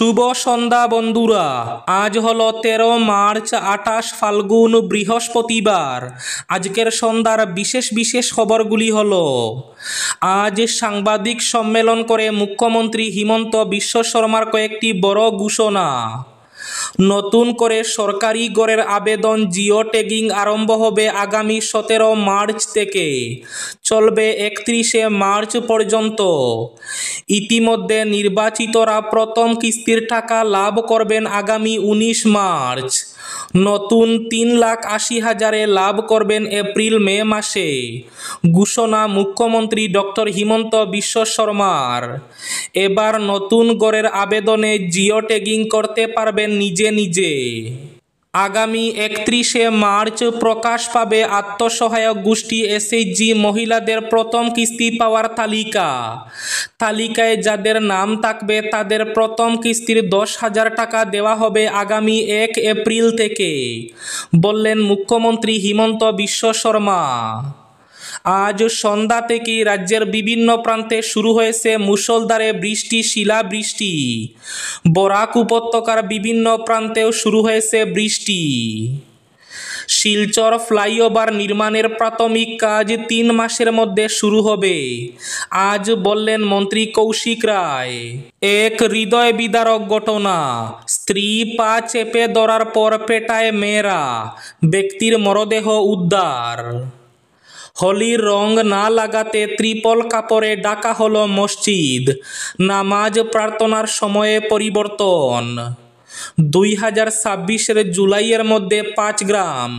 শুভ সন্ধ্যা বন্ধুরা। আজ হলো 13 মার্চ 28 ফাল্গুন বৃহস্পতিবার। আজকের সন্ধ্যার বিশেষ বিশেষ খবরগুলি হলো, আজ সাংবাদিক সম্মেলন করে মুখ্যমন্ত্রী হিমন্ত বিশ্ব শর্মার কয়েকটি বড় ঘোষণা। নতুন করে সরকারি গড়ের আবেদন জিও ট্যাগিং আরম্ভ হবে আগামী 17 মার্চ থেকে, চলবে 31 মার্চ পর্যন্ত। ইতিমধ্যে নির্বাচিতরা প্রথম কিস্তির টাকা লাভ করবেন আগামী 19 মার্চ। নতুন 3,80,000-এ লাভ করবেন এপ্রিল মে মাসে। ঘোষণা মুখ্যমন্ত্রী ডক্টর হিমন্ত বিশ্ব শর্মার। এবার নতুন গড়ের আবেদনে জিও ট্যাগিং করতে পারবেন নিজে নিজে। আগামী 31 মার্চ প্রকাশ পাবে আত্মসহায়ক গোষ্ঠী এসএইচজি মহিলাদের প্রথম কিস্তি পাওয়ার তালিকা। তালিকায় যাদের নাম থাকবে তাদের প্রথম কিস্তির 10,000 টাকা দেওয়া হবে আগামী 1 এপ্রিল থেকে, বললেন মুখ্যমন্ত্রী হিমন্ত বিশ্ব শর্মা। আজ সন্ধ্যা থেকেই রাজ্যের বিভিন্ন প্রান্তে শুরু হয়েছে মুষলধারে বৃষ্টি, শিলাবৃষ্টি। বরাক উপত্যকার বিভিন্ন প্রান্তেও শুরু হয়েছে বৃষ্টি। শিলচর ফ্লাইওভার নির্মাণের প্রাথমিক কাজ 3 মাসের মধ্যে শুরু হবে, আজ বললেন মন্ত্রী কৌশিক রায়। এক হৃদয় বিদারক ঘটনা, স্ত্রী পা চেপে ধরার পর পেটায় মেয়েরা, ব্যক্তির মরদেহ উদ্ধার। হোলির রং না লাগাতে ত্রিপল কাপড়ে ঢাকা হলো মসজিদ, নামাজ প্রার্থনার সময়ে পরিবর্তন। 2026-এর জুলাইয়ের মধ্যে 5 গ্রাম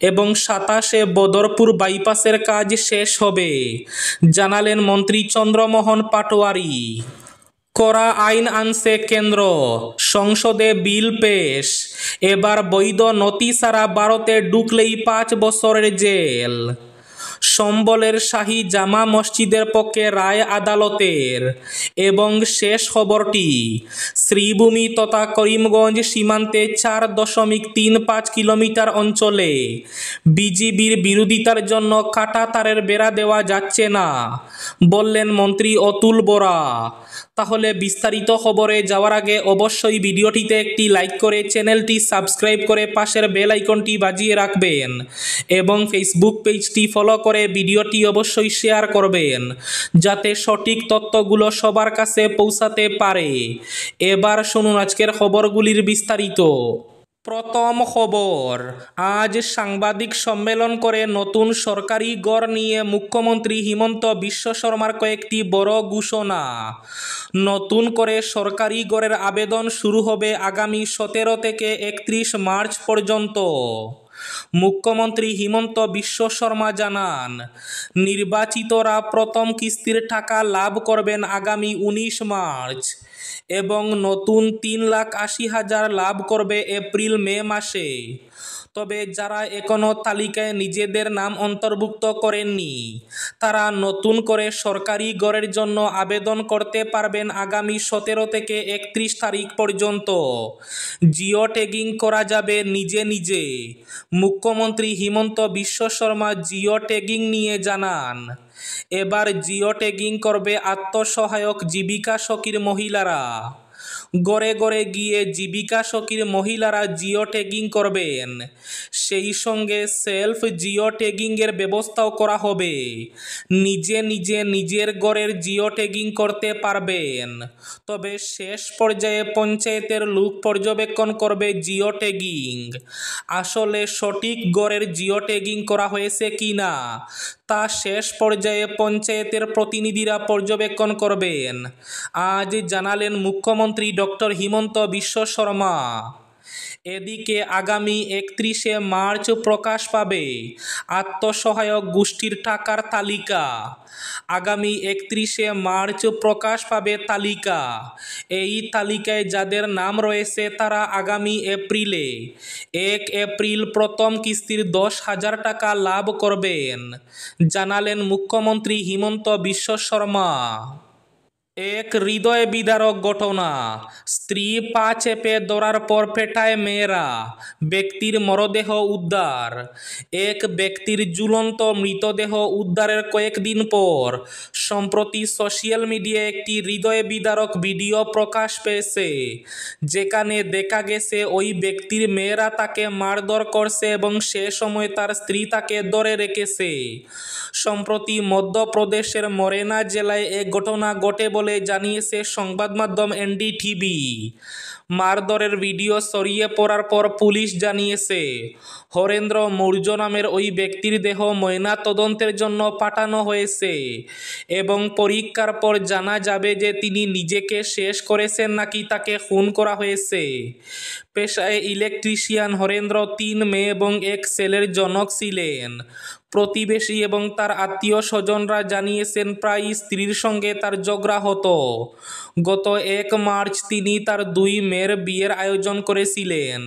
এবং 27-এ বদরপুর বাইপাসের কাজ শেষ হবে, জানালেন মন্ত্রী চন্দ্রমোহন পাটোয়ারি। কড়া আইন আনছে কেন্দ্র, সংসদে বিল পেশ। এবার বৈধ নথি ছাড়া ভারতে ঢুকলেই 5 বছরের জেল। সম্বলের শাহী জামা মসজিদের পক্ষে রায় আদালতের। এবং শেষ খবরটি, শ্রীভূমি তথা করিমগঞ্জ সীমান্তে 4.35 কিলোমিটার অঞ্চলে বিজিবির বিরোধিতার জন্য কাঁটা তারের বেড়া দেওয়া যাচ্ছে না, বললেন মন্ত্রী অতুল বরা। তাহলে বিস্তারিত খবরে যাওয়ার আগে অবশ্যই ভিডিওটিতে একটি লাইক করে চ্যানেলটি সাবস্ক্রাইব করে পাশের বেল আইকনটি বাজিয়ে রাখবেন এবং ফেসবুক পেজটি ফলো করে ভিডিওটি অবশ্যই শেয়ার করবেন, যাতে সঠিক তথ্যগুলো সবার কাছে পৌঁছাতে পারে। এবার শুনুন আজকের খবরগুলির বিস্তারিত। প্রথম খবর, আজ সাংবাদিক সম্মেলন করে নতুন সরকারি গড় নিয়ে মুখ্যমন্ত্রী হিমন্ত বিশ্ব শর্মার কয়েকটি বড় ঘোষণা। নতুন করে সরকারি গড়ের আবেদন শুরু হবে আগামী 17 থেকে 31 মার্চ পর্যন্ত। মুখ্যমন্ত্রী হিমন্ত বিশ্ব শর্মা জানান, নির্বাচিতরা প্রথম কিস্তির টাকা লাভ করবেন আগামী 19 মার্চ এবং নতুন 3,80,000 লাভ করবে এপ্রিল মে মাসে। তবে যারা এখনও তালিকায় নিজেদের নাম অন্তর্ভুক্ত করেননি, তারা নতুন করে সরকারি গড়ের জন্য আবেদন করতে পারবেন আগামী 17 থেকে 31 তারিখ পর্যন্ত। জিও ট্যাগিং করা যাবে নিজে নিজে। মুখ্যমন্ত্রী হিমন্ত বিশ্ব শর্মা জিও ট্যাগিং নিয়ে জানান, এবার জিও ট্যাগিং করবে আত্মসহায়ক জীবিকা সখীর মহিলারা। গড়ে গড়ে গিয়ে জীবিকা সখীর মহিলারা জিও ট্যাগিং করবেন। সেই সঙ্গে সেলফ জিও ট্যাগিংয়ের ব্যবস্থাও করা হবে। নিজে নিজে নিজের গড়ের জিও ট্যাগিং করতে পারবেন, তবে শেষ পর্যায়ে পঞ্চায়েতের লোক পর্যবেক্ষণ করবে জিও ট্যাগিং। আসলে সঠিক গড়ের জিও ট্যাগিং করা হয়েছে কিনা তা শেষ পর্যায়ে পঞ্চায়েতের প্রতিনিধিরা পর্যবেক্ষণ করবেন, আজ জানালেন মুখ্যমন্ত্রী ডক্টর হিমন্ত বিশ্ব শর্মা। এদিকে আগামী 31 মার্চ প্রকাশ পাবে আত্মসহায়ক গোষ্ঠীর টাকার তালিকা। আগামী 31 মার্চ প্রকাশ পাবে তালিকা। এই তালিকায় যাদের নাম রয়েছে তারা আগামী এপ্রিলে 1 এপ্রিল প্রথম কিস্তির 10,000 টাকা লাভ করবেন, জানালেন মুখ্যমন্ত্রী হিমন্ত বিশ্ব শর্মা। এক হৃদয় বিদারক ঘটনা। স্ত্রী পা চেপে ধরার পর পেটায় মেয়েরা, ব্যক্তির মরদেহ উদ্ধার। এক ব্যক্তির ঝুলন্ত মৃতদেহ উদ্ধারের কয়েকদিন পর সম্প্রতি সোশ্যাল মিডিয়ায় একটি হৃদয় বিদারক ভিডিও প্রকাশ পেয়েছে, যেখানে দেখা গেছে ওই ব্যক্তির মেয়েরা তাকে মারধর করছে এবং সে সময় তার স্ত্রী তাকে ধরে রেখেছে। সম্প্রতি মধ্যপ্রদেশের মোরেনা জেলায় এক ঘটনা ঘটে বলে জানিয়েছে সংবাদ মাধ্যম এনডিটিভি। মারধরের ভিডিও ছড়িয়ে পড়ার পর পুলিশ জানিয়েছে, হরেন্দ্র মৌর্য নামের ওই ব্যক্তির দেহ ময়না তদন্তের জন্য পাঠানো হয়েছে এবং পরীক্ষার পর জানা যাবে যে তিনি নিজেকে শেষ করেছেন নাকি তাকে খুন করা হয়েছে। পেশায় ইলেকট্রিশিয়ান হরেন্দ্র 3 মেয়ে এবং এক ছেলের জনক ছিলেন। প্রতিবেশী এবং তার আত্মীয় স্বজনরা জানিয়েছেন প্রায় স্ত্রীর সঙ্গে তার ঝগড়া হতো। গত 1 মার্চ তিনি তার 2 মেয়ের বিয়ের আয়োজন করেছিলেন।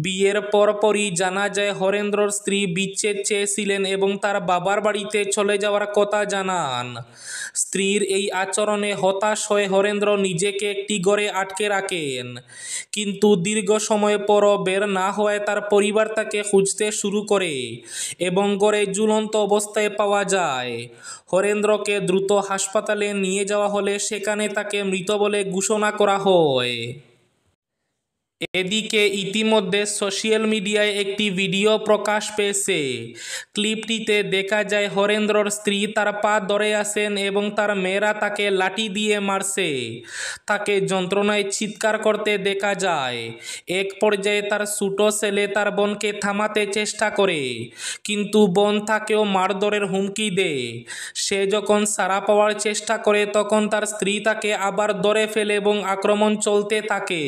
বিয়ের পরপরই জানা যায় হরেন্দ্রর স্ত্রী বিচ্ছেদ চেয়েছিলেন এবং তার বাবার বাড়িতে চলে যাওয়ার কথা জানান। স্ত্রীর এই আচরণে হতাশ হয়ে হরেন্দ্র নিজেকে একটি ঘরে আটকে রাখেন, কিন্তু দীর্ঘ সময় পরও বের না হওয়ায় তার পরিবার তাকে খুঁজতে শুরু করে এবং ঘরে ঝুলন্ত অবস্থায় পাওয়া যায়। হরেন্দ্রকে দ্রুত হাসপাতালে নিয়ে যাওয়া হলে সেখানে তাকে মৃত বলে ঘোষণা করা হয়। এদিকে ইতিমধ্যে সোশ্যাল মিডিয়ায় একটি ভিডিও প্রকাশ পেয়েছে। ক্লিপটিতে দেখা যায় হরেন্দ্রর স্ত্রী তার পা ধরে আছেন এবং তার মেয়েরা তাকে লাঠি দিয়ে মারছে। তাকে যন্ত্রণায় চিৎকার করতে দেখা যায়। এক পর্যায়ে তার ছোট ছেলে তার বোনকে থামাতে চেষ্টা করে, কিন্তু বোন তাকেও মারধরের হুমকি দেয়। সে যখন ছাড়া পাওয়ার চেষ্টা করে তখন তার স্ত্রী তাকে আবার ধরে ফেলে এবং আক্রমণ চলতে থাকে।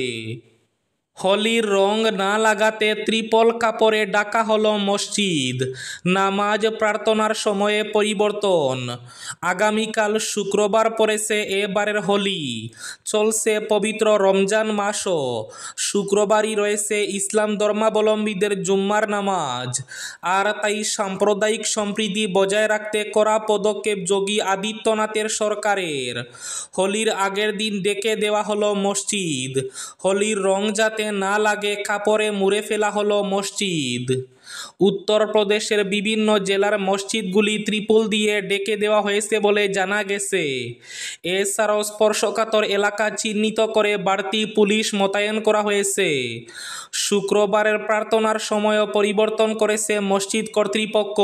হোলির রং না লাগাতে ত্রিপল কাপড়ে ঢাকা হলো মসজিদ। নামাজ প্রার্থনার সময়ে পরিবর্তন। আগামীকাল শুক্রবার পড়েছে এবারের হোলি। চলছে পবিত্র রমজান মাসও। শুক্রবারই রয়েছে ইসলাম ধর্মাবলম্বীদের জুম্মার নামাজ। আর তাই সাম্প্রদায়িক সম্প্রীতি বজায় রাখতে কড়া পদক্ষেপ যোগী আদিত্যনাথের সরকারের। হোলির আগের দিন ডেকে দেওয়া হলো মসজিদ। হোলির রং যাতে না লাগে কাপড়ে মুড়ে ফেলা হলো মসজিদ। উত্তরপ্রদেশের বিভিন্ন জেলার মসজিদগুলি ত্রিপল দিয়ে ডেকে দেওয়া হয়েছে বলে জানা গেছে। এছাড়াও স্পর্শকাতর এলাকা চিহ্নিত করে বাড়তি পুলিশ মোতায়েন করা হয়েছে। শুক্রবারের প্রার্থনার সময়ও পরিবর্তন করেছে মসজিদ কর্তৃপক্ষ।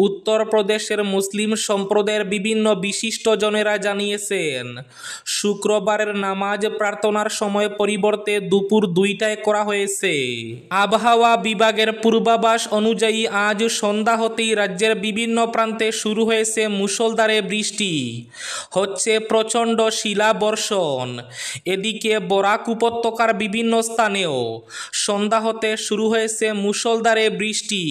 উত্তরপ্রদেশের মুসলিম সম্প্রদায়ের বিভিন্ন বিশিষ্টজনেরা জানিয়েছেন, শুক্রবারের নামাজ প্রার্থনার সময় পরিবর্তে দুপুর 2টায় করা হয়েছে। আবহাওয়া বিভাগের পূর্বাভাস অনুযায়ী আজ সন্ধ্যা হতেই রাজ্যের বিভিন্ন প্রান্তে শুরু হয়েছে মুষলধারে বৃষ্টি। হচ্ছে প্রচণ্ড শিলাবর্ষণ। এদিকে বরাক উপত্যকার বিভিন্ন স্থানেও সন্ধ্যা হতে শুরু হয়েছে মুষলধারে বৃষ্টি।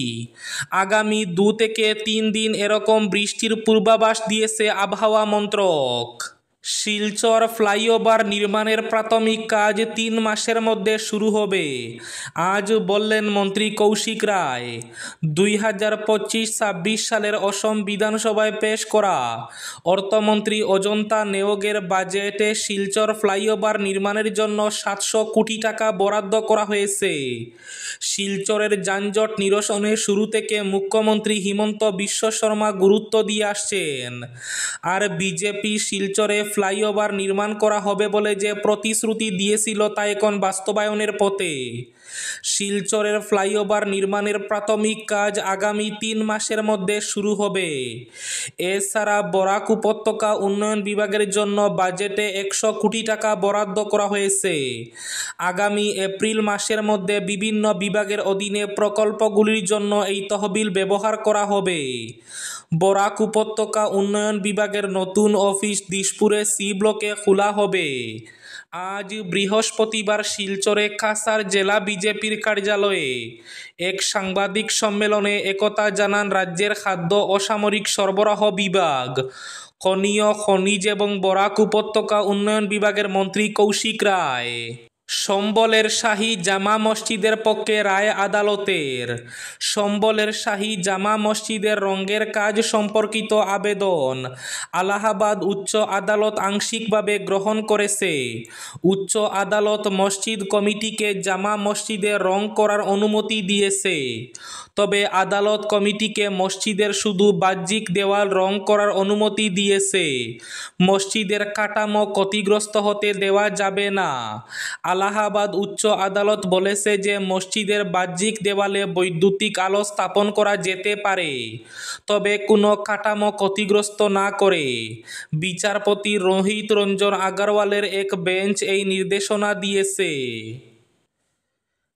আগামী 2 থেকে 3 দিন এরকম বৃষ্টির পূর্বাভাস দিয়েছে আবহাওয়া মন্ত্রক। শিলচর ফ্লাইওভার নির্মাণের প্রাথমিক কাজ 3 মাসের মধ্যে শুরু হবে, আজ বললেন মন্ত্রী কৌশিক রায়। 2025-26 সালের অসম বিধানসভায় পেশ করা অর্থমন্ত্রী অজন্তা নেওগের বাজেটে শিলচর ফ্লাইওভার নির্মাণের জন্য 700 কোটি টাকা বরাদ্দ করা হয়েছে। শিলচরের যানজট নিরসনে শুরু থেকে মুখ্যমন্ত্রী হিমন্ত বিশ্ব শর্মা গুরুত্ব দিয়ে আসছেন। আর বিজেপি শিলচরে ফ্লাইওভার নির্মাণ করা হবে বলে যে প্রতিশ্রুতি দিয়েছিল তা এখন বাস্তবায়নের পথে। শিলচরের ফ্লাইওভার নির্মাণের প্রাথমিক কাজ আগামী 3 মাসের মধ্যে শুরু হবে। এছাড়া বরাক উপত্যকা উন্নয়ন বিভাগের জন্য বাজেটে 100 কোটি টাকা বরাদ্দ করা হয়েছে। আগামী এপ্রিল মাসের মধ্যে বিভিন্ন বিভাগের অধীনে প্রকল্পগুলির জন্য এই তহবিল ব্যবহার করা হবে। বরাক উপত্যকা উন্নয়ন বিভাগের নতুন অফিস দিশপুরে সি ব্লকে খোলা হবে। আজ বৃহস্পতিবার শিলচরে কাছাড় জেলা বিজেপির কার্যালয়ে এক সাংবাদিক সম্মেলনে একথা জানান রাজ্যের খাদ্য ও সামরিক সরবরাহ বিভাগ, খনিজ এবং বরাক উপত্যকা উন্নয়ন বিভাগের মন্ত্রী কৌশিক রায়। সম্বলের শাহী জামা মসজিদের পক্ষে রায় আদালতের। সম্বলের শাহী জামা মসজিদের রঙের কাজ সম্পর্কিত আবেদন আলাহাবাদ উচ্চ আদালত আংশিকভাবে গ্রহণ করেছে। উচ্চ আদালত মসজিদ কমিটিকে জামা মসজিদে রং করার অনুমতি দিয়েছে। তবে আদালত কমিটিকে মসজিদের শুধু বাহ্যিক দেওয়াল রং করার অনুমতি দিয়েছে। মসজিদের কাঠামো ক্ষতিগ্রস্ত হতে দেওয়া যাবে না। আলাহাবাদ উচ্চ আদালত বলেছে যে মসজিদের বাহ্যিক দেওয়ালে বৈদ্যুতিক আলো স্থাপন করা যেতে পারে, তবে কোনো কাঠামো ক্ষতিগ্রস্ত না করে। বিচারপতি রোহিত রঞ্জন আগরওয়ালের এক বেঞ্চ এই নির্দেশনা দিয়েছে।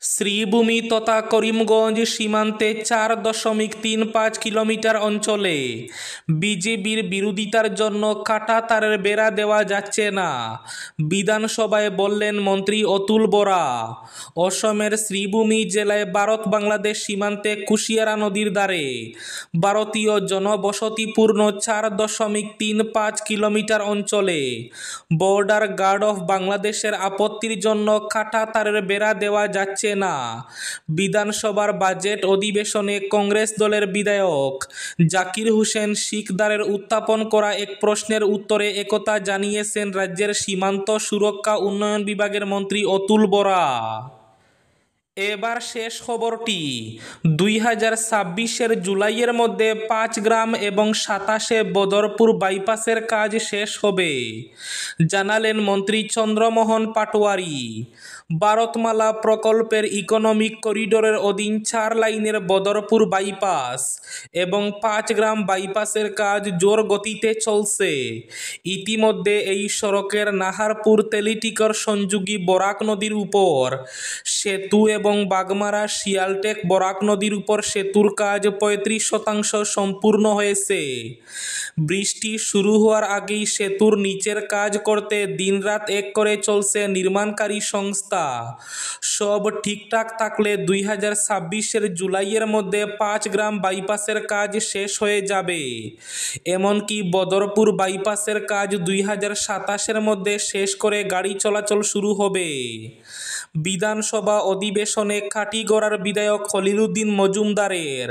শ্রীভূমি তথা করিমগঞ্জ সীমান্তে 4.35 কিলোমিটার অঞ্চলে বিজেপির বিরোধিতার জন্য কাটা তারের বেড়া দেওয়া যাচ্ছে না, বিধানসভায় বললেন মন্ত্রী অতুল বরা। অসমের শ্রীভূমি জেলায় ভারত বাংলাদেশ সীমান্তে কুশিয়ারা নদীর ধারে ভারতীয় জনবসতিপূর্ণ 4.35 কিলোমিটার অঞ্চলে বর্ডার গার্ড অফ বাংলাদেশের আপত্তির জন্য কাটা তারের বেড়া দেওয়া যাচ্ছে না। বিধানসভার বাজেট অধিবেশনে কংগ্রেস দলের বিধায়ক জাকির হোসেন শিকদারের উত্থাপন করা এক প্রশ্নের উত্তরে একথা জানিয়েছেন রাজ্যের সীমান্ত সুরক্ষা উন্নয়ন বিভাগের মন্ত্রী অতুল বরা। এবার শেষ খবরটি। 2026 জুলাইয়ের মধ্যে 5 গ্রাম এবং 27 বদরপুর বাইপাসের কাজ শেষ হবে, জানালেন মন্ত্রী চন্দ্রমোহন পাটোয়ারি। ভারতমালা প্রকল্পের ইকোনমিক করিডোরের অধীন 4 লাইনের বদরপুর বাইপাস এবং 5 গ্রাম বাইপাসের কাজ জোর গতিতে চলছে। ইতিমধ্যে এই সড়কের নাহারপুর তেলিটিকর সংযোগী বরাক নদীর উপর সেতু এবং বাগমারা শিয়ালটেক বরাক নদীর উপর সেতুর কাজ 35% সম্পূর্ণ হয়েছে। বৃষ্টি শুরু হওয়ার আগেই সেতুর নিচের কাজ করতে দিনরাত এক করে চলছে নির্মাণকারী সংস্থা। সব ঠিকঠাক থাকলে 2026 জুলাইয়ের মধ্যে 5 গ্রাম বাইপাসের কাজ শেষ হয়ে যাবে। এমনকি বদরপুর বাইপাসের কাজ 2027 মধ্যে শেষ করে গাড়ি চলাচল শুরু হবে। বিধানসভা অধিবেশনে কাটিগড়ার বিধায়ক খলিলুদ্দিন মজুমদারের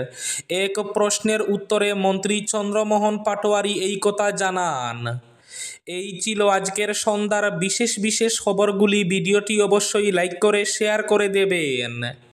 এক প্রশ্নের উত্তরে মন্ত্রী চন্দ্রমোহন পাটোয়ারি এই কথা জানান। এই ছিল আজকের সন্ধ্যার বিশেষ খবরগুলি। ভিডিওটি অবশ্যই লাইক করে শেয়ার করে দেবেন।